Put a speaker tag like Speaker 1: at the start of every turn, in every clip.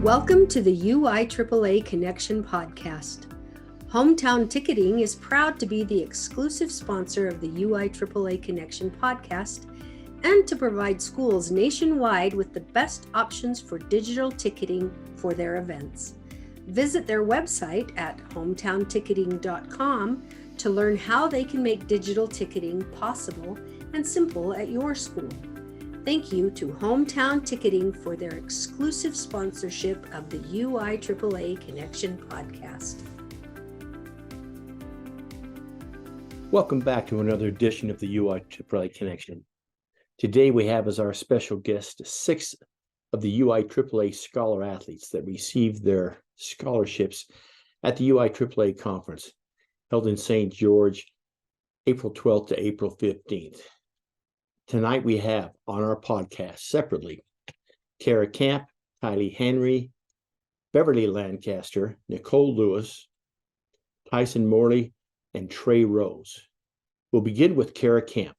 Speaker 1: Welcome to the UIAAA Connection podcast. Hometown Ticketing is proud to be the exclusive sponsor of the UIAAA Connection podcast and to provide schools nationwide with the best options for digital ticketing for their events. Visit their website at hometownticketing.com to learn how they can make digital ticketing possible and simple at your school. Thank you to Hometown Ticketing for their exclusive sponsorship of the UIAAA Connection podcast.
Speaker 2: Welcome back to another edition of the UIAAA Connection. Today we have as our special guest 6 of the UIAAA scholar athletes that received their scholarships at the UIAAA conference held in St. George, April 12th to April 15th. Tonight we have on our podcast separately Kara Camp, Kylie Henry, Beverly Lancaster, Nicole Lewis, Tyson Morley, and Trey Rose. We'll begin with Kara Camp.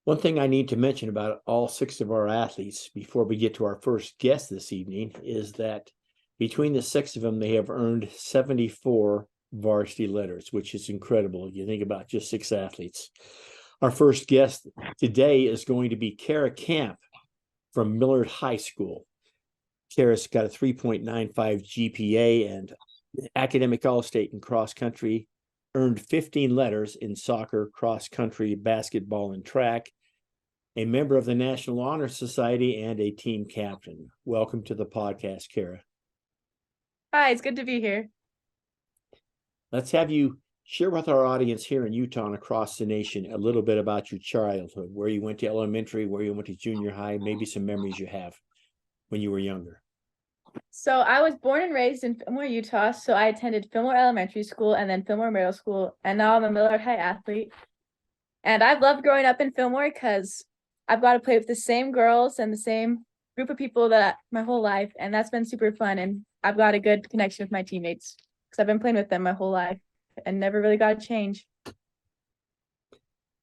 Speaker 2: One thing I need to mention about all 6 of our athletes before we get to our first guest this evening is that between the 6 of them, they have earned 74 varsity letters, which is incredible if you think about just 6 athletes. Our first guest today is going to be Kara Camp from Millard High School. Kara's got a 3.95 GPA and academic all-state in cross country, earned 15 letters in soccer, cross country, basketball, and track, a member of the National Honor Society, and a team captain. Welcome to the podcast, Kara.
Speaker 3: Hi, it's good to be here.
Speaker 2: Let's have you share with our audience here in Utah and across the nation a little bit about your childhood, where you went to elementary, where you went to junior high, maybe some memories you have when you were younger.
Speaker 3: So I was born and raised in Fillmore, Utah. So I attended Fillmore Elementary School and then Fillmore Middle School. And now I'm a Millard High athlete. And I've loved growing up in Fillmore because I've got to play with the same girls and the same group of people that my whole life. And that's been super fun. And I've got a good connection with my teammates because I've been playing with them my whole life and never really got a change.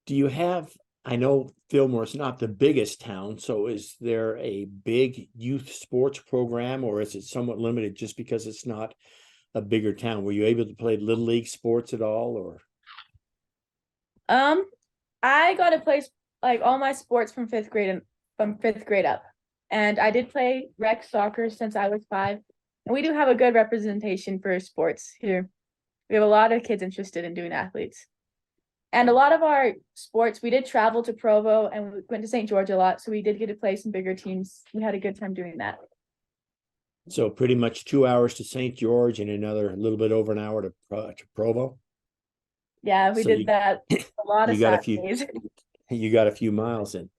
Speaker 2: Do you have, I know Fillmore's not the biggest town, so is there a big youth sports program, or is it somewhat limited just because it's not a bigger town? Were you able to play little league sports at all, or?
Speaker 3: I got to play like all my sports from fifth grade up. And I did play rec soccer since I was 5. And we do have a good representation for sports here. We have a lot of kids interested in doing athletes. And a lot of our sports, we did travel to Provo and we went to St. George a lot. So we did get to play some bigger teams. We had a good time doing that.
Speaker 2: So pretty much 2 hours to St. George and another a little bit over an hour to Provo.
Speaker 3: Yeah, we did that a lot of Saturdays.
Speaker 2: You got a few miles in.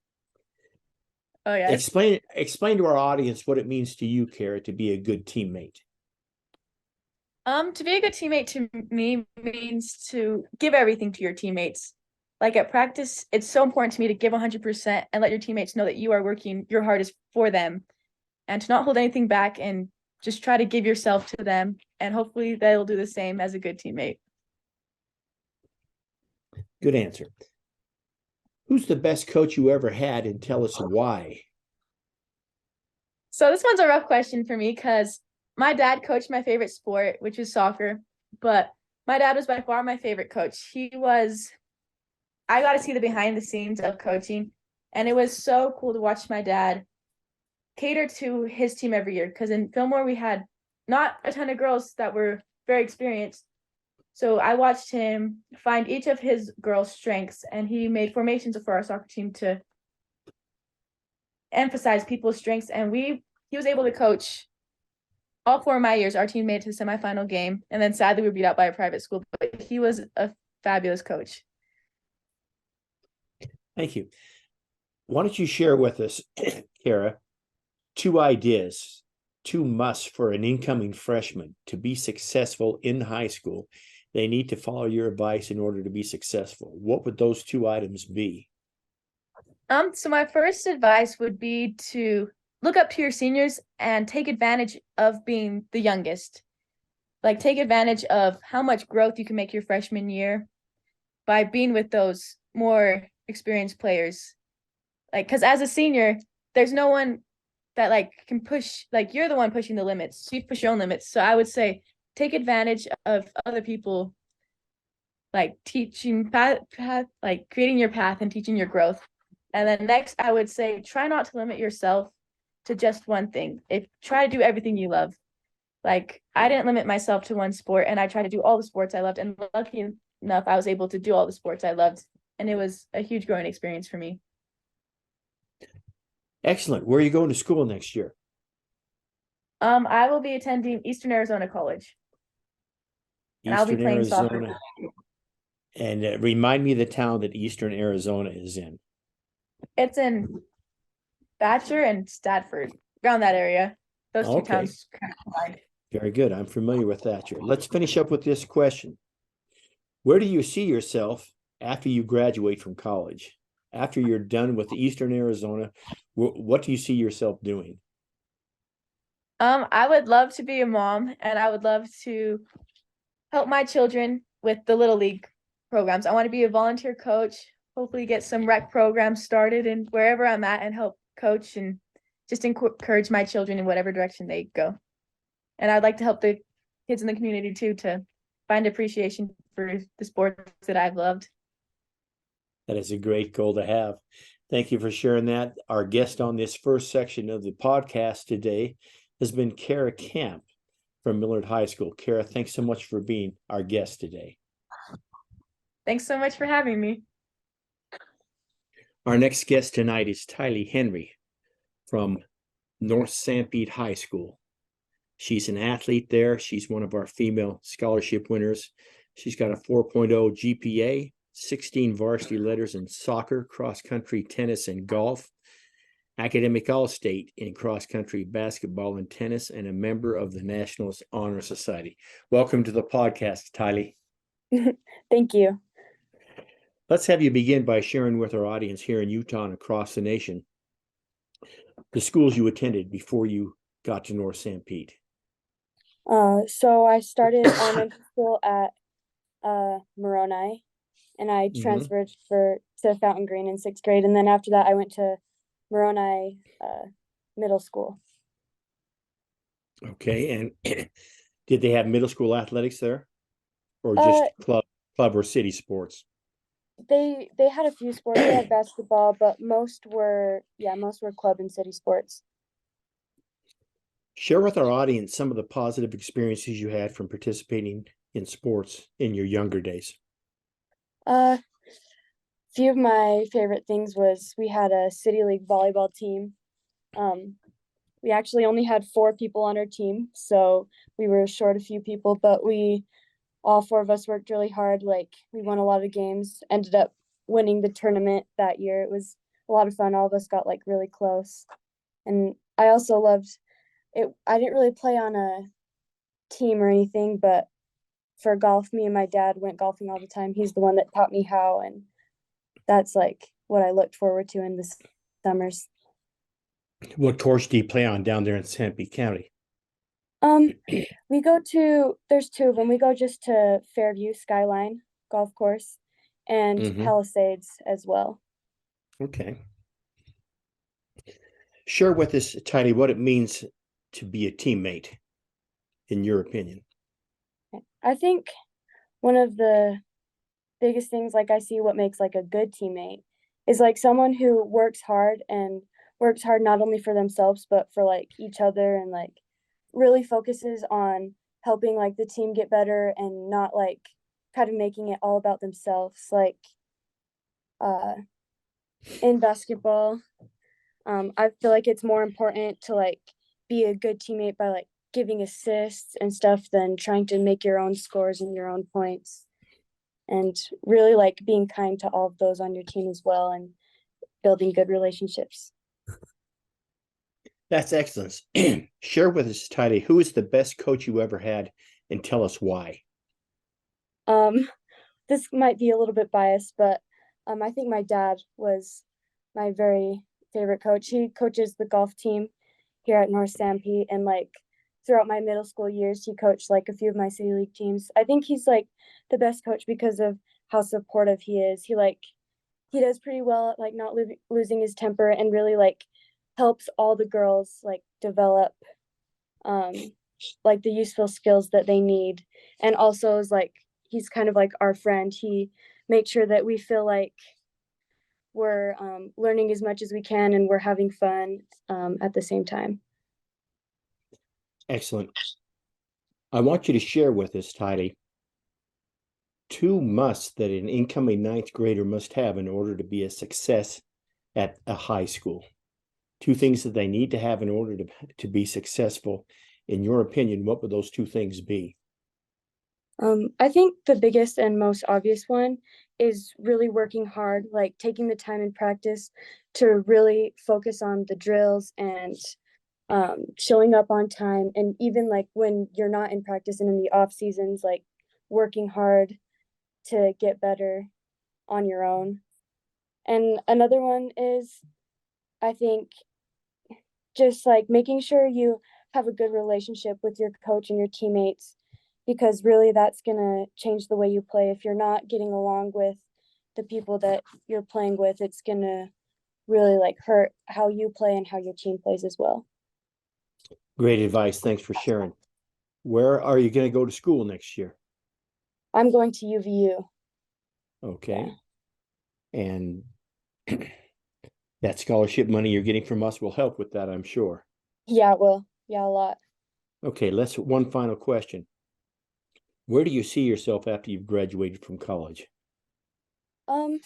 Speaker 3: Oh, yeah.
Speaker 2: Explain to our audience what it means to you, Kara, to be a good teammate.
Speaker 3: To be a good teammate to me means to give everything to your teammates. Like at practice, it's so important to me to give 100% and let your teammates know that you are working your hardest for them and to not hold anything back and just try to give yourself to them. And hopefully they'll do the same as a good teammate.
Speaker 2: Good answer. Who's the best coach you ever had, and tell us why?
Speaker 3: So this one's a rough question for me because my dad coached my favorite sport, which is soccer, but my dad was by far my favorite coach. I got to see the behind the scenes of coaching, and it was so cool to watch my dad cater to his team every year because in Fillmore we had not a ton of girls that were very experienced. So I watched him find each of his girls' strengths, and he made formations for our soccer team to emphasize people's strengths. And he was able to coach all 4 of my years. Our team made it to the semifinal game, and then sadly we were beat out by a private school. But he was a fabulous coach.
Speaker 2: Thank you. Why don't you share with us, Kara, 2 ideas, 2 musts for an incoming freshman to be successful in high school. They need to follow your advice in order to be successful. What would those 2 items be?
Speaker 3: So my first advice would be to look up to your seniors and take advantage of being the youngest. Like take advantage of how much growth you can make your freshman year by being with those more experienced players. Like, because as a senior, there's no one that like can push, like you're the one pushing the limits. So you push your own limits. So I would say take advantage of other people, like teaching path, like creating your path and teaching your growth. And then next, I would say try not to limit yourself to just one thing. If try to do everything you love. Like I didn't limit myself to one sport, and I tried to do all the sports I loved. And lucky enough, I was able to do all the sports I loved, and it was a huge growing experience for me.
Speaker 2: Excellent. Where are you going to school next year?
Speaker 3: I will be attending Eastern Arizona College, and I'll be
Speaker 2: Eastern
Speaker 3: playing soccer.
Speaker 2: Arizona. And remind me of the town that Eastern Arizona is in.
Speaker 3: It's in Thatcher and Stratford, around that area. Those two
Speaker 2: Okay.
Speaker 3: towns kind of combined.
Speaker 2: Very good. I'm familiar with Thatcher. Let's finish up with this question. Where do you see yourself after you graduate from college? After you're done with Eastern Arizona, what do you see yourself doing?
Speaker 3: I would love to be a mom, and I would love to help my children with the Little League programs. I want to be a volunteer coach, hopefully get some rec programs started and wherever I'm at and help coach and just encourage my children in whatever direction they go. And I'd like to help the kids in the community too, to find appreciation for the sports that I've loved.
Speaker 2: That is a great goal to have. Thank you for sharing that. Our guest on this first section of the podcast today has been Kara Camp from Millard High School. Kara, thanks so much for being our guest today.
Speaker 3: Thanks so much for having me.
Speaker 2: Our next guest tonight is Tylee Henry from North Sanpete High School. She's an athlete there. She's one of our female scholarship winners. She's got a 4.0 GPA, 16 varsity letters in soccer, cross country, tennis, and golf, academic all-state in cross country, basketball, and tennis, and a member of the National Honor Society. Welcome to the podcast, Tylee.
Speaker 4: Thank you.
Speaker 2: Let's have you begin by sharing with our audience here in Utah and across the nation the schools you attended before you got to North Sanpete.
Speaker 4: So I started elementary school at Moroni, and I transferred to Fountain Green in 6th grade, and then after that I went to Moroni middle school.
Speaker 2: Okay, and did they have middle school athletics there, or just club or city sports?
Speaker 4: They had a few sports. They had basketball, but most were club and city sports.
Speaker 2: Share with our audience some of the positive experiences you had from participating in sports in your younger days.
Speaker 4: Few of my favorite things was we had a city league volleyball team. We actually only had 4 people on our team, so we were short a few people, but all 4 of us worked really hard. Like, we won a lot of games, ended up winning the tournament that year. It was a lot of fun. All of us got like really close. And I also loved it. I didn't really play on a team or anything, but for golf, me and my dad went golfing all the time. He's the one that taught me how, and that's like what I looked forward to in the summers.
Speaker 2: What course do you play on down there in Sanpete County?
Speaker 4: There's 2 of them. We go just to Fairview Skyline Golf Course and Palisades as well.
Speaker 2: Okay. Share with us, Tylee, what it means to be a teammate, in your opinion.
Speaker 4: I think one of the biggest things, like I see what makes like a good teammate, is like someone who works hard not only for themselves, but for like each other, and like really focuses on helping like the team get better and not like kind of making it all about themselves. Like in basketball, I feel like it's more important to like be a good teammate by like giving assists and stuff than trying to make your own scores and your own points, and really like being kind to all of those on your team as well, and building good relationships.
Speaker 2: That's excellent. Share with us, Tylee, who is the best coach you ever had, and tell us why.
Speaker 4: This might be a little bit biased, but I think my dad was my very favorite coach. He coaches the golf team here at North Sanpete, and like throughout my middle school years, he coached like a few of my city league teams. I think he's like the best coach because of how supportive he is. He does pretty well at like not losing his temper, and really like helps all the girls like develop like the useful skills that they need, and also is like he's kind of like our friend. He makes sure that we feel like we're learning as much as we can and we're having fun at the same time.
Speaker 2: Excellent. I want you to share with us, Tylee, 2 musts that an incoming 9th grader must have in order to be a success at a high school. 2 things that they need to have in order to be successful. In your opinion, what would those 2 things be?
Speaker 4: I think the biggest and most obvious one is really working hard, like taking the time in practice to really focus on the drills and showing up on time. And even like when you're not in practice and in the off seasons, like working hard to get better on your own. And another one is, I think, just like making sure you have a good relationship with your coach and your teammates, because really that's going to change the way you play. If you're not getting along with the people that you're playing with, it's going to really like hurt how you play and how your team plays as well.
Speaker 2: Great advice. Thanks for sharing. Where are you going to go to school next year?
Speaker 4: I'm going to UVU.
Speaker 2: Okay. Yeah. And that scholarship money you're getting from us will help with that, I'm sure.
Speaker 4: Yeah, it will. Yeah, a lot.
Speaker 2: Okay, one final question. Where do you see yourself after you've graduated from college?
Speaker 4: Well,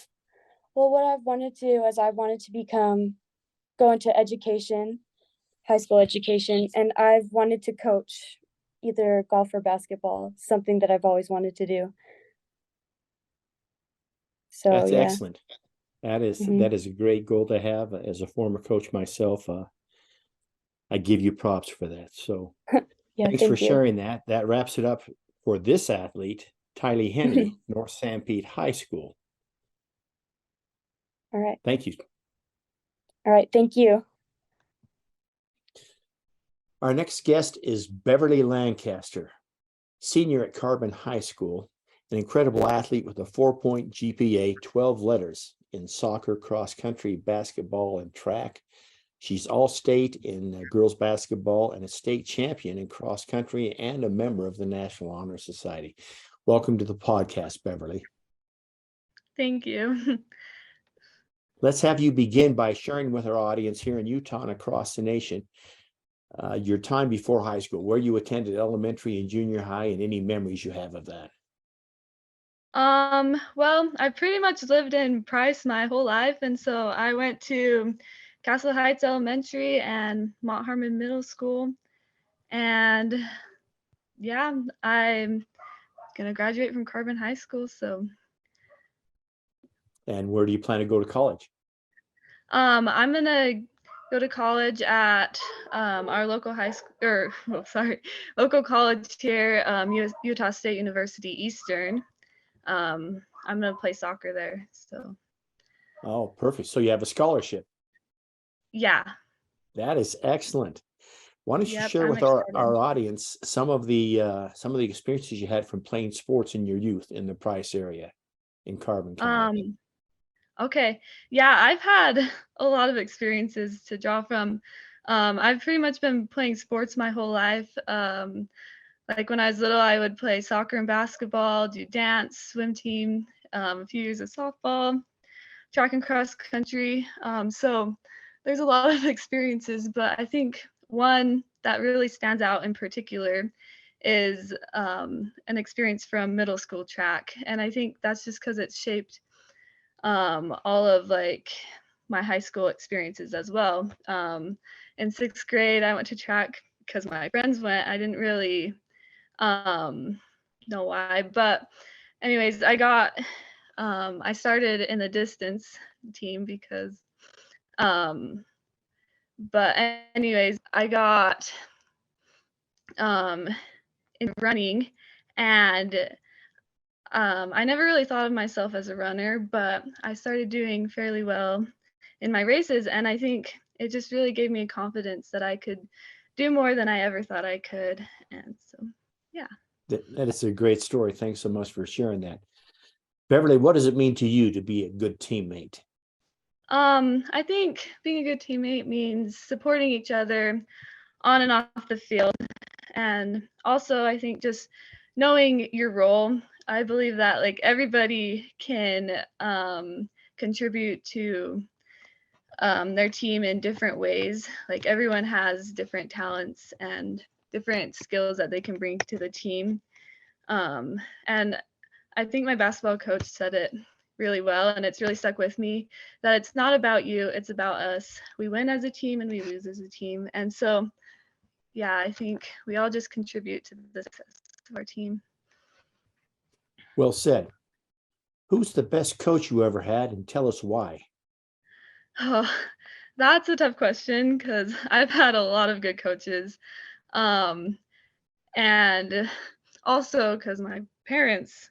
Speaker 4: what I've wanted to do is I've wanted to go into education, high school education, and I've wanted to coach either golf or basketball, something that I've always wanted to do. So
Speaker 2: that's
Speaker 4: yeah.
Speaker 2: Excellent. That is a great goal to have. As a former coach myself, I give you props for that. So
Speaker 4: Yeah,
Speaker 2: thanks for sharing that. That wraps it up for this athlete, Tylee Henry, North Sanpete High School.
Speaker 4: All right.
Speaker 2: Thank you.
Speaker 4: All right. Thank you.
Speaker 2: Our next guest is Beverly Lancaster, senior at Carbon High School, an incredible athlete with a 4-point GPA, 12 letters in soccer, cross country, basketball, and track. She's all-state in girls basketball and a state champion in cross country and a member of the National Honor Society. Welcome to the podcast, Beverly.
Speaker 3: Thank you.
Speaker 2: Let's have you begin by sharing with our audience here in Utah and across the nation your time before high school, where you attended elementary and junior high, and any memories you have of that.
Speaker 3: Well, I pretty much lived in Price my whole life, and so I went to Castle Heights Elementary and Mount Harmon Middle School, and yeah, I'm gonna graduate from Carbon High School. So
Speaker 2: And where do you plan to go to college?
Speaker 3: I'm gonna go to college at our local high school, or local college here, Utah State University Eastern. I'm gonna play soccer there. So.
Speaker 2: Oh, perfect. So you have a scholarship.
Speaker 3: Yeah.
Speaker 2: That is excellent. Why don't you share
Speaker 3: I'm
Speaker 2: with our audience some of the experiences you had from playing sports in your youth in the Price area in Carbon County?
Speaker 3: Okay. Yeah, I've had a lot of experiences to draw from. I've pretty much been playing sports my whole life. Like when I was little, I would play soccer and basketball, do dance, swim team, a few years of softball, track and cross country. So there's a lot of experiences, but I think one that really stands out in particular is an experience from middle school track. And I think that's just because it's shaped all of like my high school experiences as well. In 6th grade, I went to track because my friends went. I didn't really know why, but anyways, I started in the distance team because but anyways, I got in running, and I never really thought of myself as a runner, but I started doing fairly well in my races, and I think it just really gave me confidence that I could do more than I ever thought I could. And so yeah.
Speaker 2: That is a great story. Thanks so much for sharing that. Beverly, what does it mean to you to be a good teammate?
Speaker 3: I think being a good teammate means supporting each other on and off the field. And also, I think just knowing your role. I believe that like everybody can contribute to their team in different ways. Like everyone has different talents and different skills that they can bring to the team. And I think my basketball coach said it really well, and it's really stuck with me, that it's not about you, it's about us. We win as a team and we lose as a team. And so, yeah, I think we all just contribute to the success of our team.
Speaker 2: Well said. Who's the best coach you ever had, and tell us why?
Speaker 3: Oh, that's a tough question because I've had a lot of good coaches. Um, and also because my parents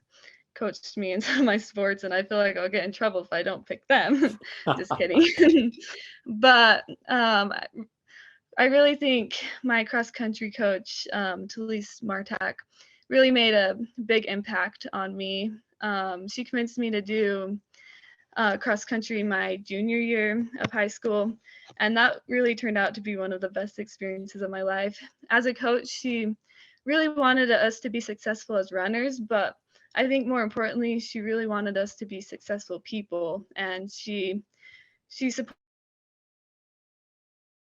Speaker 3: coached me in some of my sports, and I feel like I'll get in trouble if I don't pick them. Just kidding. But I really think my cross country coach, Talise Martak, really made a big impact on me. She convinced me to do cross country my junior year of high school, and that really turned out to be one of the best experiences of my life. As a coach, she really wanted us to be successful as runners, but I think more importantly, she really wanted us to be successful people, and she supported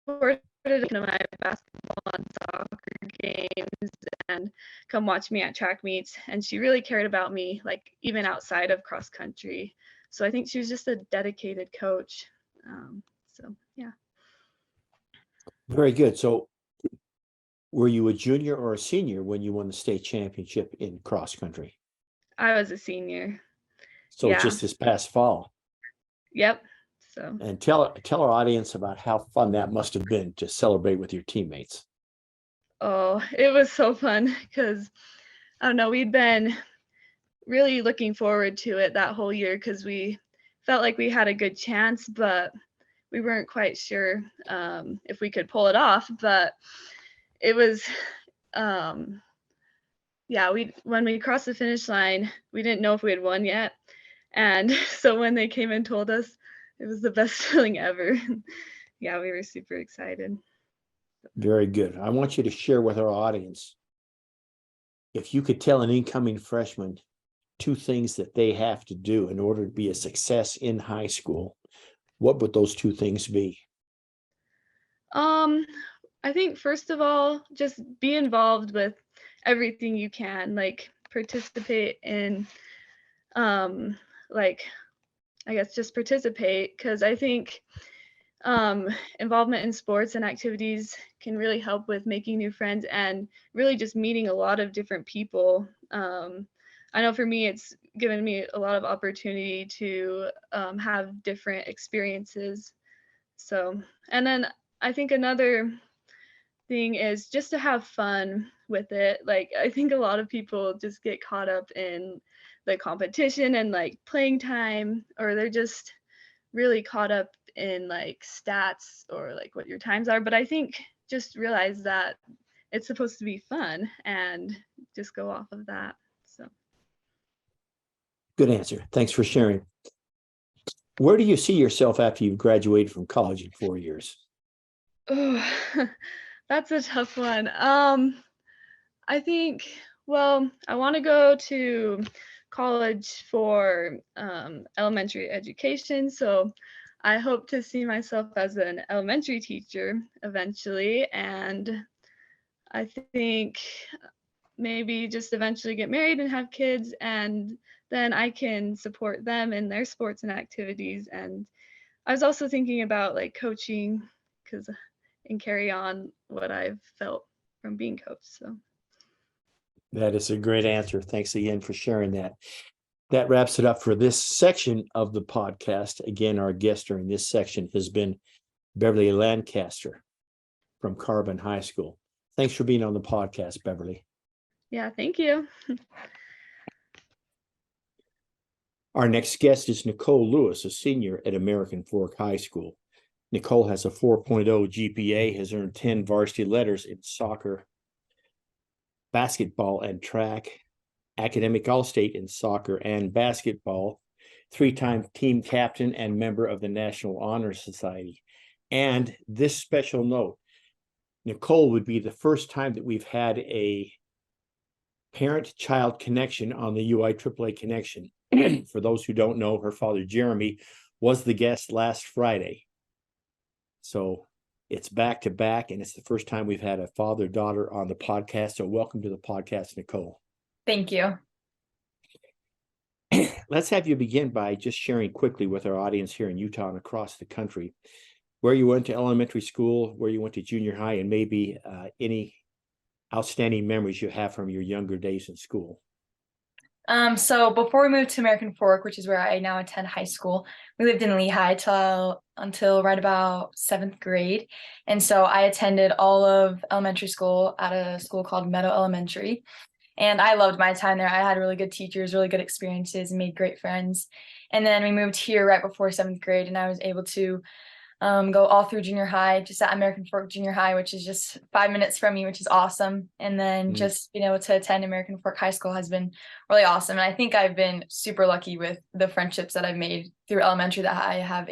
Speaker 3: my basketball and soccer games and come watch me at track meets, and she really cared about me, like even outside of cross country. So I think she was just a dedicated coach. So yeah.
Speaker 2: Very good. So were you a junior or a senior when you won the state championship in cross country?
Speaker 3: I was a senior.
Speaker 2: So
Speaker 3: Yeah.
Speaker 2: just this past fall.
Speaker 3: Yep. So.
Speaker 2: And tell our audience about how fun that must have been to celebrate with your teammates.
Speaker 3: Oh, it was so fun because I don't know, we'd been really looking forward to it that whole year because we felt like we had a good chance, but we weren't quite sure if we could pull it off. But it was, yeah, when we crossed the finish line, we didn't know if we had won yet. And so when they came and told us, it was the best feeling ever. Yeah, we were super excited.
Speaker 2: Very good. I want you to share with our audience, if you could tell an incoming freshman 2 things that they have to do in order to be a success in high school, what would those 2 things be?
Speaker 3: I think first of all, just be involved with everything you can, like participate in, like, I guess just participate, because I think involvement in sports and activities can really help with making new friends and really just meeting a lot of different people. I know for me, it's given me a lot of opportunity to have different experiences. So, and then I think another thing is just to have fun with it. Like I think a lot of people just get caught up in the competition and like playing time, or they're just really caught up in like stats or like what your times are. But I think just realize that it's supposed to be fun and just go off of that. So
Speaker 2: Good answer. Thanks for sharing. Where do you see yourself after you've graduated from college in 4 years?
Speaker 3: oh, that's a tough one. I think, well, I want to go to college for elementary education. So I hope to see myself as an elementary teacher eventually. And I think maybe just eventually get married and have kids, and then I can support them in their sports and activities. And I was also thinking about like coaching and carry on what I've felt from being coached. So.
Speaker 2: That is a great answer. Thanks again for sharing that. That wraps it up for this section of the podcast. Again, our guest during this section has been Beverly Lancaster from Carbon High School. Thanks for being on the podcast, Beverly.
Speaker 3: Yeah, thank you.
Speaker 2: Our next guest is Nicole Lewis, a senior at American Fork High School. Nicole has a 4.0 GPA, has earned 10 varsity letters in soccer, basketball, and track, academic All-State in soccer and basketball, three-time team captain and member of the National Honor Society. And this special note, Nicole would be the first time that we've had a parent-child connection on the UIAAA connection. For those who don't know, her father, Jeremy, was the guest last Friday. So it's back to back, and it's the first time we've had a father-daughter on the podcast. So welcome to the podcast, Nicole.
Speaker 5: Thank you.
Speaker 2: Let's have you begin by just sharing quickly with our audience here in Utah and across the country where you went to elementary school, where you went to junior high, and maybe any outstanding memories you have from your younger days in school.
Speaker 5: So before we moved to American Fork, which is where I now attend high school, we lived in Lehigh until right about 7th grade. And so I attended all of elementary school at a school called Meadow Elementary. And I loved my time there. I had really good teachers, really good experiences, and made great friends. And then we moved here right before 7th grade, and I was able to go all through junior high, just at American Fork Junior High, which is just 5 minutes from me, which is awesome. And then just being able to attend American Fork High School has been really awesome. And I think I've been super lucky with the friendships that I've made through elementary that I've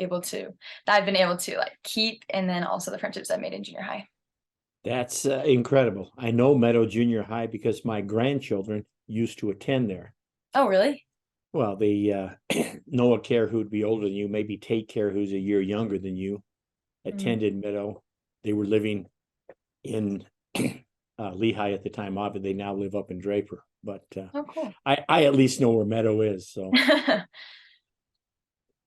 Speaker 5: been able to like keep, and then also the friendships I've made in junior high.
Speaker 2: That's incredible. I know Meadow Junior High because my grandchildren used to attend there.
Speaker 5: Oh, really?
Speaker 2: Well, the Noah Care, who'd be older than you, maybe Tate Care, who's a year younger than you, attended Meadow. They were living in Lehigh at the time. Obviously, they now live up in Draper. But
Speaker 5: oh, cool.
Speaker 2: I at least know where Meadow is. So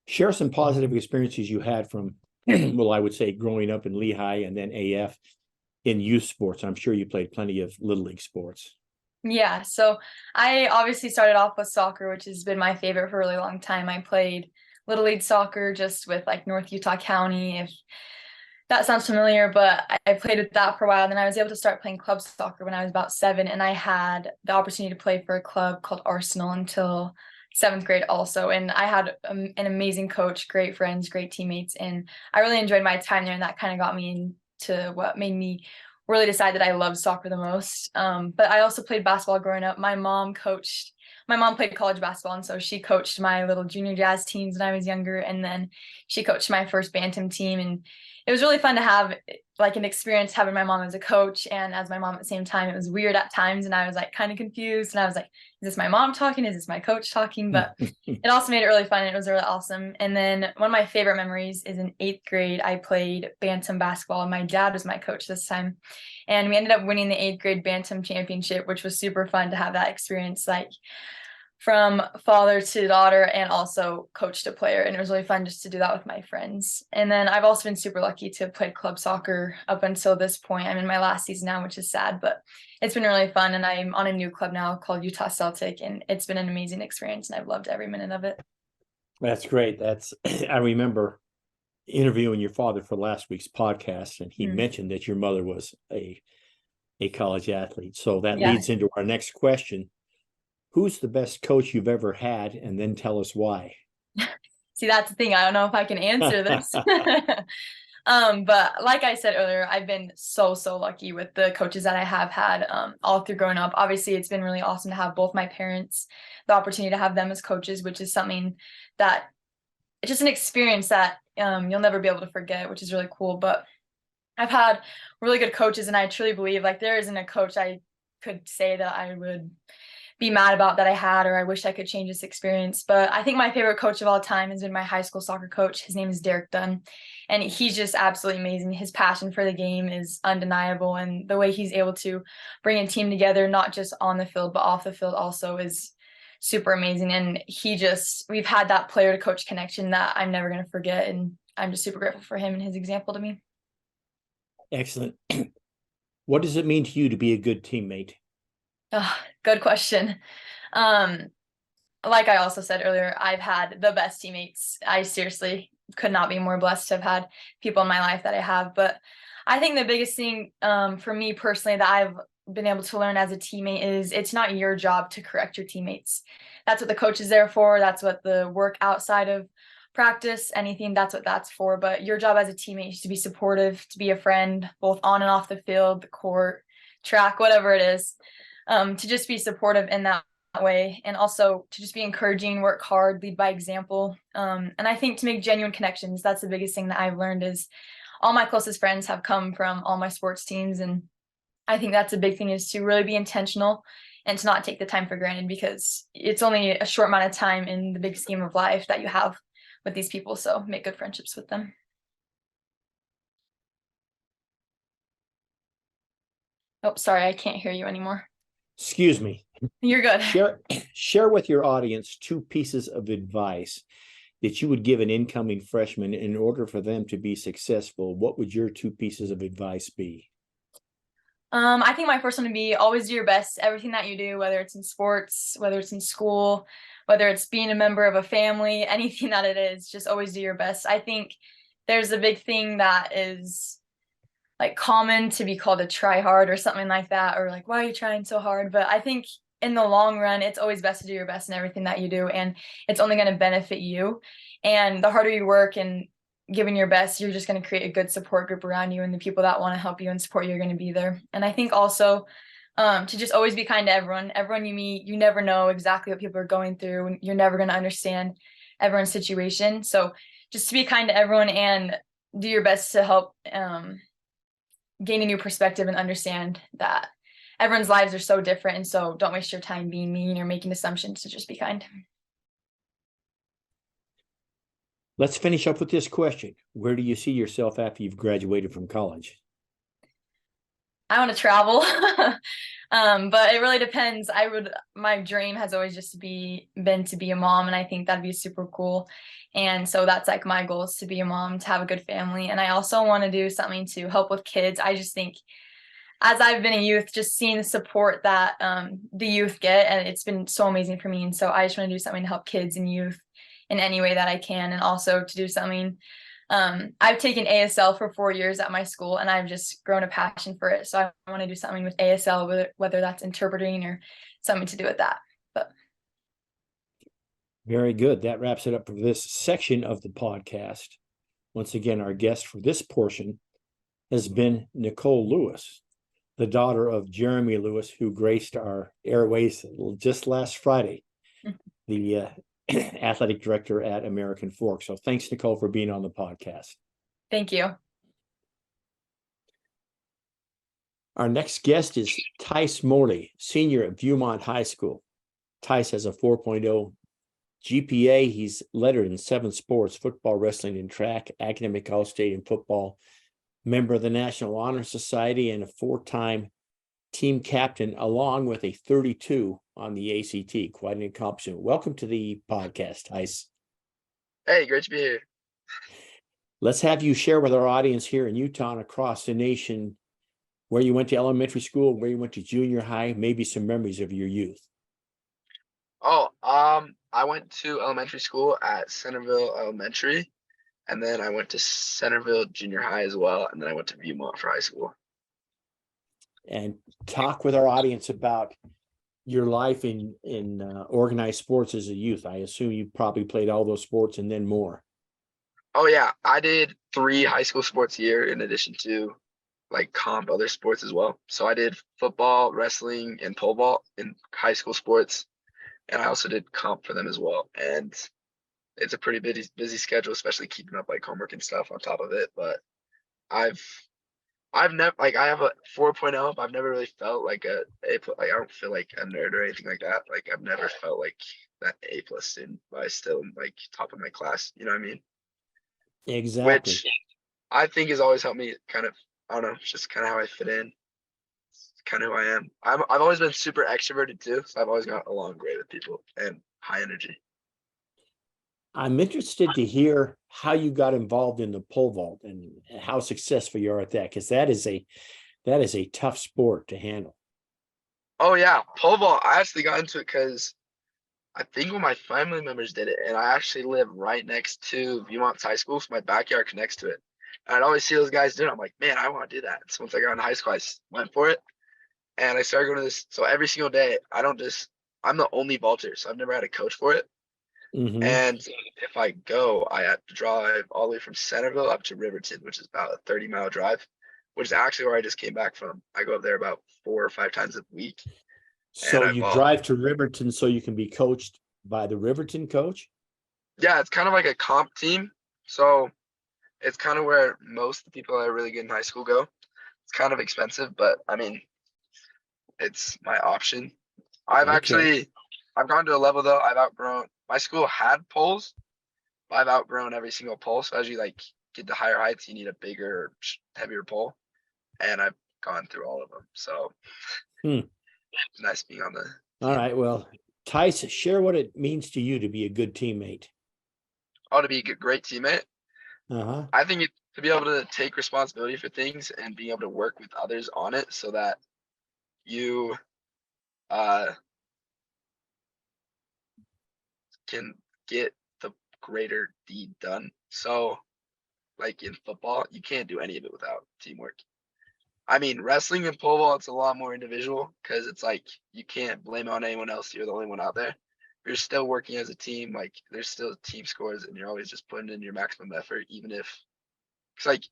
Speaker 2: share some positive experiences you had from, well, I would say growing up in Lehigh and then AF in youth sports. I'm sure you played plenty of Little League sports.
Speaker 5: Yeah, so I obviously started off with soccer, which has been my favorite for a really long time. I played Little League soccer just with like North Utah County, if that sounds familiar, but I played with that for a while. And then I was able to start playing club soccer when I was about 7, and I had the opportunity to play for a club called Arsenal until 7th grade also. And I had an amazing coach, great friends, great teammates, and I really enjoyed my time there, and that kind of got me into what made me really decide that I love soccer the most. But I also played basketball growing up. My mom played college basketball, and so she coached my little junior jazz teams when I was younger, and then she coached my first bantam team. And it was really fun to have like an experience having my mom as a coach and as my mom at the same time. It was weird at times, and I was like kind of confused, and I was like, is this my mom talking? Is this my coach talking? But it also made it really fun, and it was really awesome. And then one of my favorite memories is in 8th grade, I played bantam basketball, and my dad was my coach this time. And we ended up winning the 8th grade bantam championship, which was super fun to have that experience, like from father to daughter and also coach to player. And it was really fun just to do that with my friends. And then I've also been super lucky to have played club soccer up until this point. I'm in my last season now, which is sad, but it's been really fun. And I'm on a new club now called Utah Celtic, and it's been an amazing experience, and I've loved every minute of it.
Speaker 2: That's great. I remember interviewing your father for last week's podcast, and he mentioned that your mother was a college athlete. So that leads into our next question. Who's the best coach you've ever had? And then tell us why.
Speaker 5: See, that's the thing. I don't know if I can answer this. But like I said earlier, I've been so lucky with the coaches that I have had all through growing up. Obviously, it's been really awesome to have both my parents, the opportunity to have them as coaches, which is something that it's just an experience that you'll never be able to forget, which is really cool. But I've had really good coaches, and I truly believe like there isn't a coach I could say that I would be mad about that I had, or I wish I could change this experience. But I think my favorite coach of all time has been my high school soccer coach. His name is Derek Dunn, and he's just absolutely amazing. His passion for the game is undeniable, and the way he's able to bring a team together, not just on the field, but off the field also, is super amazing. And we've had that player to coach connection that I'm never going to forget. And I'm just super grateful for him and his example to me.
Speaker 2: Excellent. What does it mean to you to be a good teammate?
Speaker 5: Oh, good question. Like I also said earlier, I've had the best teammates. I seriously could not be more blessed to have had people in my life that I have. But I think the biggest thing for me personally that I've been able to learn as a teammate is it's not your job to correct your teammates. That's what the coach is there for. That's what the work outside of practice, anything, that's what that's for. But your job as a teammate is to be supportive, to be a friend, both on and off the field, the court, track, whatever it is. To just be supportive in that way, and also to just be encouraging, work hard, lead by example. And I think to make genuine connections, that's the biggest thing that I've learned is all my closest friends have come from all my sports teams. And I think that's a big thing, is to really be intentional and to not take the time for granted, because it's only a short amount of time in the big scheme of life that you have with these people. So make good friendships with them. Oh, sorry, I can't hear you anymore.
Speaker 2: Excuse me.
Speaker 5: You're good.
Speaker 2: Share with your audience 2 pieces of advice that you would give an incoming freshman in order for them to be successful. What would your 2 pieces of advice be?
Speaker 5: I think my first one would be always do your best. Everything that you do, whether it's in sports, whether it's in school, whether it's being a member of a family, anything that it is, just always do your best. I think there's a big thing that is like common to be called a try hard or something like that, or like, why are you trying so hard? But I think in the long run, it's always best to do your best in everything that you do, and it's only going to benefit you. And the harder you work and giving your best, you're just going to create a good support group around you, and the people that want to help you and support you are going to be there. And I think also to just always be kind to everyone you meet. You never know exactly what people are going through, and you're never going to understand everyone's situation. So just to be kind to everyone and do your best to help gain a new perspective and understand that everyone's lives are so different. And so don't waste your time being mean or making assumptions, to just be kind.
Speaker 2: Let's finish up with this question. Where do you see yourself after you've graduated from college?
Speaker 5: I want to travel. But it really depends. My dream has always just been to be a mom, and I think that'd be super cool. And so that's like my goal, is to be a mom, to have a good family. And I also want to do something to help with kids. I just think, as I've been a youth, just seeing the support that the youth get, and it's been so amazing for me. And so I just want to do something to help kids and youth in any way that I can, and also to do something. I've taken ASL for 4 years at my school, and I've just grown a passion for it. So I want to do something with ASL, whether that's interpreting or something to do with that. But
Speaker 2: Very good. That wraps it up for this section of the podcast. Once again, our guest for this portion has been Nicole Lewis, the daughter of Jeremy Lewis, who graced our airways just last Friday, the athletic director at American Fork. So thanks, Nicole, for being on the podcast.
Speaker 5: thank you.
Speaker 2: Our next guest is Tice Morley, senior at Viewmont High School. Tice has a 4.0 GPA. He's lettered in 7 sports: football, wrestling, and track, academic All-State in football, member of the National Honor Society, and a 4-time team captain, along with a 32 on the ACT. Quite an accomplishment. Welcome to the podcast, Tice.
Speaker 6: Hey, great to be here.
Speaker 2: Let's have you share with our audience here in Utah and across the nation where you went to elementary school, where you went to junior high, maybe some memories of your youth.
Speaker 6: I went to elementary school at Centerville Elementary, and then I went to Centerville Junior High as well, and then I went to Viewmont for high school.
Speaker 2: And talk with our audience about your life in organized sports as a youth. I assume you probably played all those sports and then more.
Speaker 6: Oh yeah, I did 3 high school sports a year in addition to like comp other sports as well. So I did football, wrestling, and pole vault in high school sports, and I also did comp for them as well. And it's a pretty busy schedule, especially keeping up like homework and stuff on top of it. But I've never, like, I have a 4.0, but I've never really felt like like I don't feel like a nerd or anything like that. Like I've never felt like that A+ student, but I still am like top of my class. You know what I mean?
Speaker 2: Exactly.
Speaker 6: Which I think has always helped me kind of, I don't know, it's just kind of how I fit in. It's kind of who I am. I've always been super extroverted too, so I've always got along great with people and high energy.
Speaker 2: I'm interested to hear how you got involved in the pole vault and how successful you are at that, because that is a tough sport to handle.
Speaker 6: Oh yeah, pole vault. I actually got into it because I think one of my family members did it, and I actually live right next to Viewmont High School, so my backyard connects to it. And I'd always see those guys doing it. I'm like, man, I want to do that. So once I got into high school, I went for it, and I started going to this. So every single day, I'm the only vaulter, so I've never had a coach for it.
Speaker 2: Mm-hmm.
Speaker 6: And if I go, I have to drive all the way from Centerville up to Riverton, which is about a 30-mile drive, which is actually where I just came back from. I go up there about 4 or 5 times a week.
Speaker 2: So
Speaker 6: I
Speaker 2: you
Speaker 6: ball.
Speaker 2: drive to Riverton so you can be coached by the Riverton coach?
Speaker 6: Yeah, it's kind of like a comp team. So it's kind of where most of the people that are really good in high school go. It's kind of expensive, but I mean, it's my option. I've gone to a level though. I've outgrown, my school had poles, but I've outgrown every single pole. So as you like get to higher heights, you need a bigger, heavier pole. And I've gone through all of them. So it's nice being on the
Speaker 2: All
Speaker 6: team.
Speaker 2: right. Well, Tice, share what it means to you to be a good teammate.
Speaker 6: Oh, to be a great teammate.
Speaker 2: Uh-huh.
Speaker 6: I think to be able to take responsibility for things and being able to work with others on it so that you can get the greater deed done. So like in football, you can't do any of it without teamwork. I mean, wrestling and pole vault, it's a lot more individual because it's like you can't blame it on anyone else. You're the only one out there. You're still working as a team. Like there's still team scores, and you're always just putting in your maximum effort, even if it's like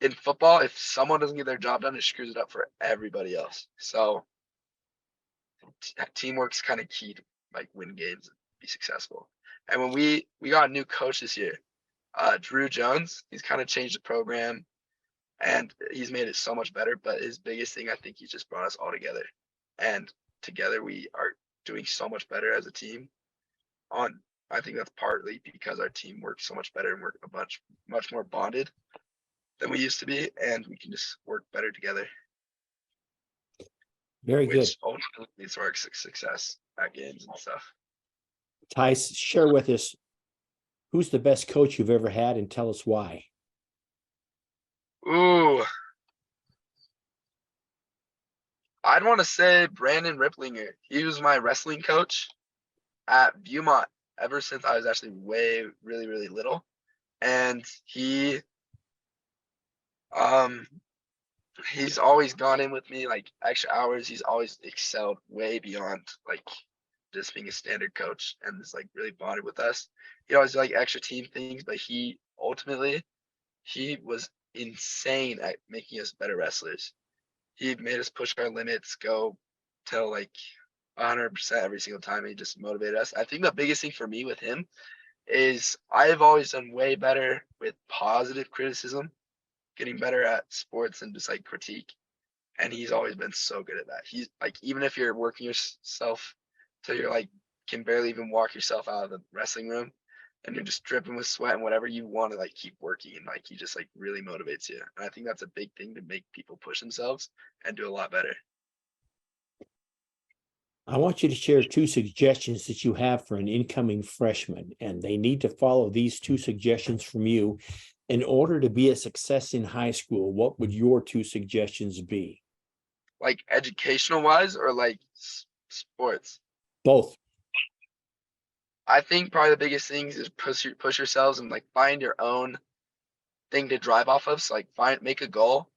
Speaker 6: in football, if someone doesn't get their job done, it screws it up for everybody else. So teamwork's kind of key to like win games and be successful. And when we got a new coach this year, Drew Jones, he's kind of changed the program and he's made it so much better. But his biggest thing, I think, he's just brought us all together, and together we are doing so much better as a team. I think that's partly because our team works so much better and we're much more bonded than we used to be, and we can just work better together,
Speaker 2: Very good.
Speaker 6: which ultimately leads to our success at games and stuff.
Speaker 2: Tice, share with us who's the best coach you've ever had and tell us why.
Speaker 6: Ooh, I'd want to say Brandon Ripplinger. He was my wrestling coach at Viewmont ever since I was actually really, really little. And he's always gone in with me like extra hours. He's always excelled way beyond like just being a standard coach, and just like really bonded with us. He always like extra team things, but he was insane at making us better wrestlers. He made us push our limits, go till like 100% every single time. He just motivated us. I think the biggest thing for me with him is I've always done way better with positive criticism, getting better at sports and just like critique. And he's always been so good at that. He's like, even if you're working yourself till you're like, can barely even walk yourself out of the wrestling room and you're just dripping with sweat and whatever, you want to like keep working, and like he just like really motivates you. And I think that's a big thing to make people push themselves and do a lot better.
Speaker 2: I want you to share 2 suggestions that you have for an incoming freshman, and they need to follow these 2 suggestions from you in order to be a success in high school. What would your 2 suggestions be?
Speaker 6: Like educational wise or like sports?
Speaker 2: Both.
Speaker 6: I think probably the biggest things is push yourselves and like find your own thing to drive off of. So like make a goal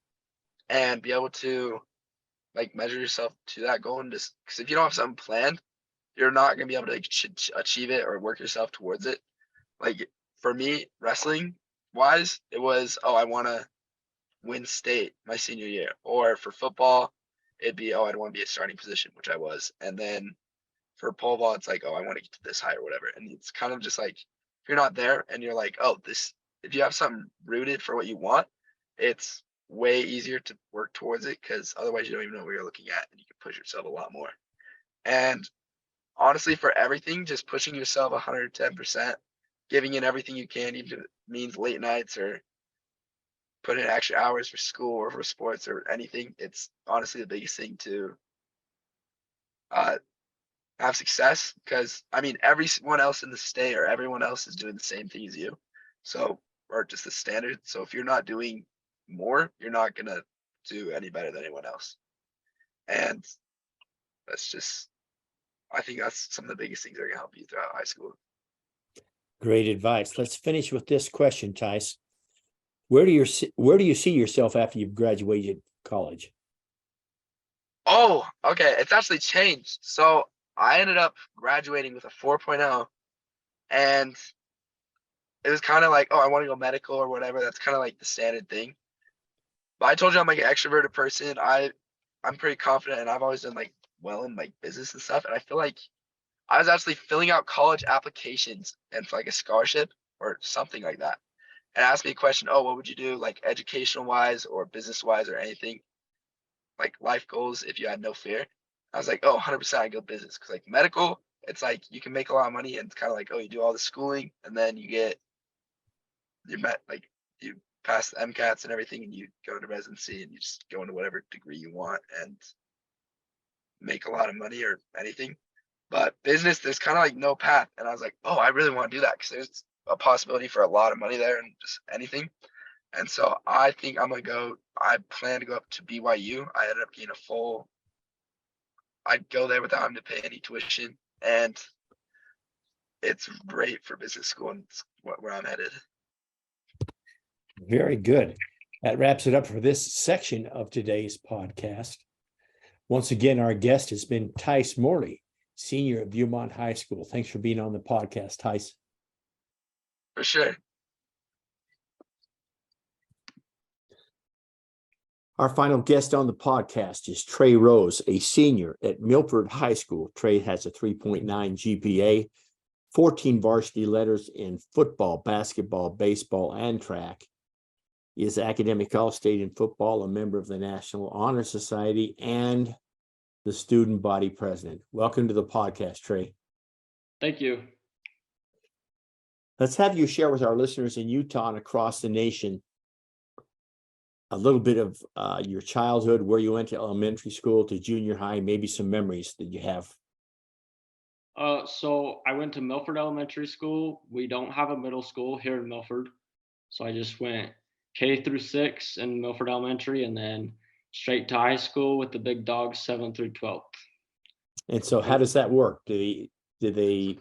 Speaker 6: and be able to like measure yourself to that goal, and just because if you don't have something planned, you're not gonna be able to achieve it or work yourself towards it. Like for me, wrestling wise, it was, oh, I want to win state my senior year. Or for football, it'd be, oh, I'd want to be a starting position, which I was. And then for pole vault, it's like, oh, I want to get to this high or whatever. And it's kind of just like, if you're not there and you're like, oh, if you have something rooted for what you want, it's way easier to work towards it, because otherwise you don't even know what you're looking at and you can push yourself a lot more. And honestly, for everything, just pushing yourself 110%, giving in everything you can, even if it means late nights or putting in extra hours for school or for sports or anything. It's honestly the biggest thing to have success, because I mean, everyone else in the state or everyone else is doing the same thing as you. So, or just the standard. So if you're not doing more, you're not going to do any better than anyone else. And I think that's some of the biggest things that are going to help you throughout high school.
Speaker 2: Great advice. Let's finish with this question, Tice. Where do you see yourself after you've graduated college?
Speaker 6: Oh, okay. It's actually changed. So I ended up graduating with a 4.0, and it was kind of like, oh, I want to go medical or whatever. That's kind of like the standard thing. But I told you I'm like an extroverted person. I'm pretty confident, and I've always done like well in like business and stuff. And I feel like I was actually filling out college applications and for like a scholarship or something like that. And asked me a question, oh, what would you do like educational wise or business wise or anything like life goals if you had no fear? I was like, oh, 100% I go business because like medical, it's like you can make a lot of money and it's kind of like, oh, you do all the schooling and then you get you met like you pass the MCATs and everything and you go into residency and you just go into whatever degree you want and make a lot of money or anything. But business, there's kind of like no path. And I was like, oh, I really want to do that because there's a possibility for a lot of money there and just anything. And so I think I plan to go up to BYU. I ended up getting I'd go there without having to pay any tuition. And it's great for business school and it's where I'm headed.
Speaker 2: Very good. That wraps it up for this section of today's podcast. Once again, our guest has been Tice Morley, senior at Viewmont High School. Thanks for being on the podcast, Tice.
Speaker 6: For sure.
Speaker 2: Our final guest on the podcast is Trey Rose, a senior at Milford High School. Trey has a 3.9 GPA, 14 varsity letters in football, basketball, baseball, and track. He is academic All-State in football, a member of the National Honor Society, and the student body president. Welcome to the podcast, Trey.
Speaker 7: Thank you.
Speaker 2: Let's have you share with our listeners in Utah and across the nation a little bit of your childhood, where you went to elementary school to junior high, maybe some memories that you have.
Speaker 7: So I went to Milford Elementary School. We don't have a middle school here in Milford. So I just went K through 6 in Milford Elementary and then straight to high school with the big dogs 7th through 12th.
Speaker 2: And so how does that work? Do they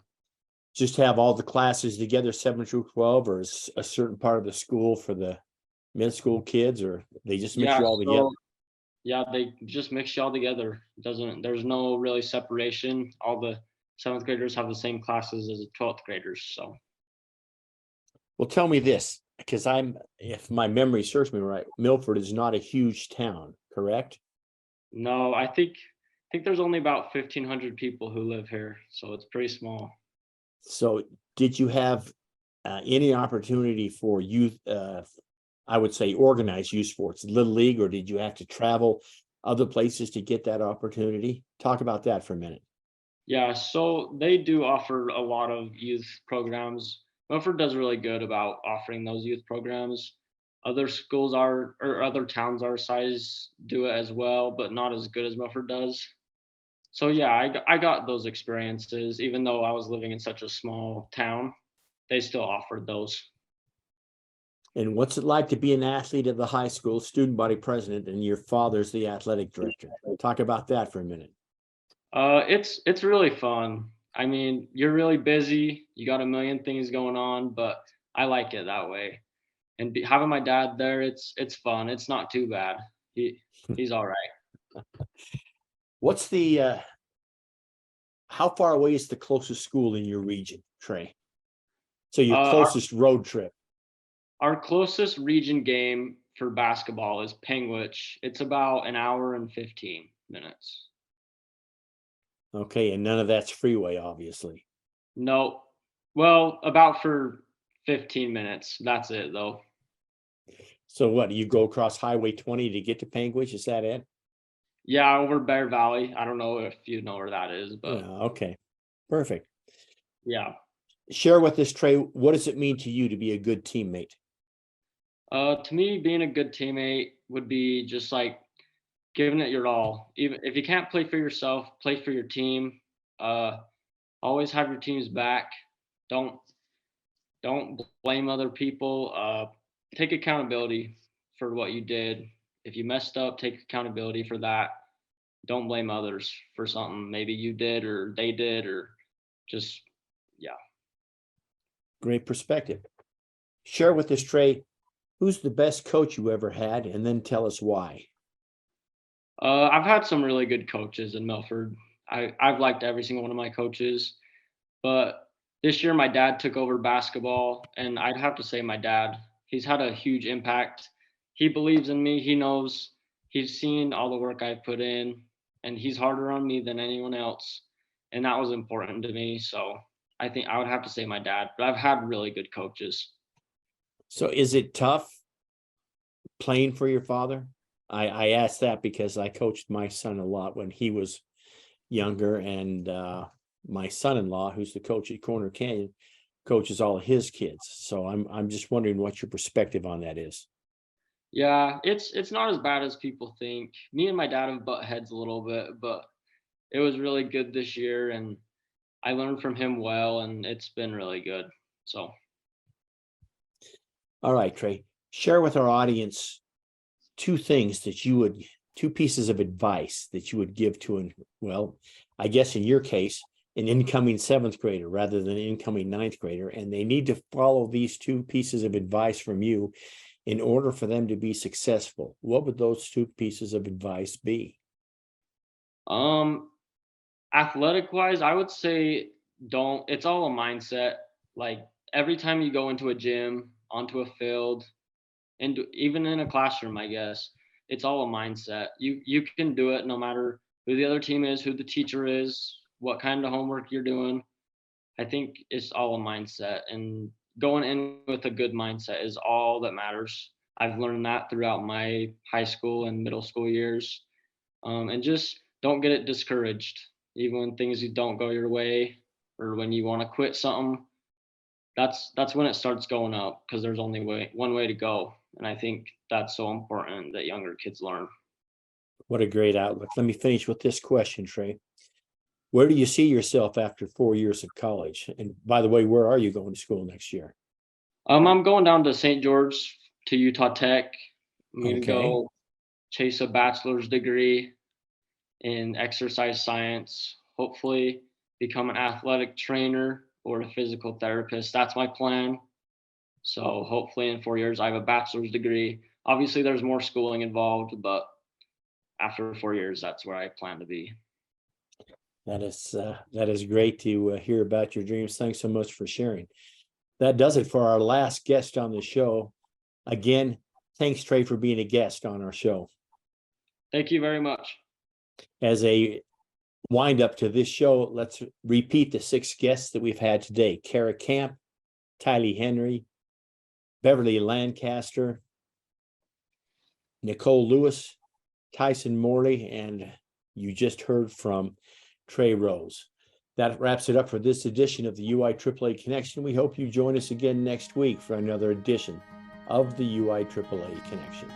Speaker 2: just have all the classes together 7 through 12, or is a certain part of the school for the middle school kids, or they just mix you all together?
Speaker 7: Yeah, they just mix you all together. There's no really separation. All the 7th graders have the same classes as the 12th graders. So,
Speaker 2: well, tell me this, because if my memory serves me right, Milford is not a huge town, correct?
Speaker 7: no, I think there's only about 1,500 people who live here, so it's pretty small.
Speaker 2: So did you have any opportunity for youth, I would say organized youth sports, Little League, or did you have to travel other places to get that opportunity? Talk about that for a minute.
Speaker 7: Yeah, so they do offer a lot of youth programs. Milford does really good about offering those youth programs. Other schools or other towns our size do it as well, but not as good as Milford does. So yeah, I got those experiences, even though I was living in such a small town. They still offered those.
Speaker 2: And what's it like to be an athlete at the high school, student body president, and your father's the athletic director? Talk about that for a minute.
Speaker 7: It's really fun. I mean, you're really busy. You got a million things going on, but I like it that way. And having my dad there, it's fun. It's not too bad. He's all right.
Speaker 2: What's the how far away is the closest school in your region, Trey? So your closest road trip.
Speaker 7: Our closest region game for basketball is Penguich. It's about an hour and 15 minutes.
Speaker 2: Okay, and none of that's freeway, obviously.
Speaker 7: No, well, about for 15 minutes. That's it, though.
Speaker 2: So what, do you go across Highway 20 to get to Panguitch? Is that it?
Speaker 7: Yeah, over Bear Valley. I don't know if you know where that is, but
Speaker 2: okay, perfect.
Speaker 7: yeah.
Speaker 2: Share with us, Trey, what does it mean to you to be a good teammate?
Speaker 7: To me, being a good teammate would be just like giving it your all. Even if you can't play for yourself, play for your team. Always have your team's back. Don't blame other people. Take accountability for what you did. If you messed up, take accountability for that. Don't blame others for something maybe you did or they did, or just, yeah.
Speaker 2: Great perspective. Share with us, Trey, who's the best coach you ever had, and then tell us why.
Speaker 7: I've had some really good coaches in Milford. I've liked every single one of my coaches, but this year my dad took over basketball, and I'd have to say my dad, he's had a huge impact. He believes in me. He knows, he's seen all the work I've put in. and he's harder on me than anyone else. And that was important to me. So I think I would have to say my dad, but I've had really good coaches.
Speaker 2: So is it tough playing for your father? I asked that because I coached my son a lot when he was younger, and my son-in-law, who's the coach at Corner Canyon, coaches all of his kids. So I'm just wondering what your perspective on that is.
Speaker 7: Yeah, it's not as bad as people think. Me and my dad have butt heads a little bit, but it was really good this year, and I learned from him well, and it's been really good. So
Speaker 2: All right, Trey, share with our audience two pieces of advice that you would give to well, I guess in your case, an incoming seventh grader rather than an incoming ninth grader, and they need to follow these two pieces of advice from you in order for them to be successful. What would those two pieces of advice be?
Speaker 7: athletic wise, I would say it's all a mindset. Like every time you go into a gym, onto a field, and even in a classroom, I guess it's all a mindset. You can do it no matter who the other team is, who the teacher is, what kind of homework you're doing. I think it's all a mindset, and going in with a good mindset is all that matters. I've learned that throughout my high school and middle school years. And just don't get it discouraged, even when things don't go your way or when you want to quit something. That's when it starts going up, because there's only one way to go, and I think that's so important that younger kids learn.
Speaker 2: What a great outlook. Let me finish with this question, Trey. Where do you see yourself after 4 years of college? And by the way, where are you going to school next year?
Speaker 7: I'm going down to St. George, to Utah Tech. I'm gonna
Speaker 2: Okay.
Speaker 7: go chase a bachelor's degree in exercise science, hopefully become an athletic trainer or a physical therapist. That's my plan. So hopefully in 4 years, I have a bachelor's degree. Obviously, there's more schooling involved, but after 4 years, that's where I plan to be.
Speaker 2: That is great to hear about your dreams. Thanks so much for sharing. That does it for our last guest on the show. Again, thanks, Trey, for being a guest on our show.
Speaker 7: Thank you very much.
Speaker 2: As a wind up to this show, let's repeat the 6 guests that we've had today: Kara Camp, Tylee Henry, Beverly Lancaster, Nicole Lewis, Tyson Morley, and you just heard from Trey Rose. That wraps it up for this edition of the UIAAA Connection. We hope you join us again next week for another edition of the UIAAA Connection.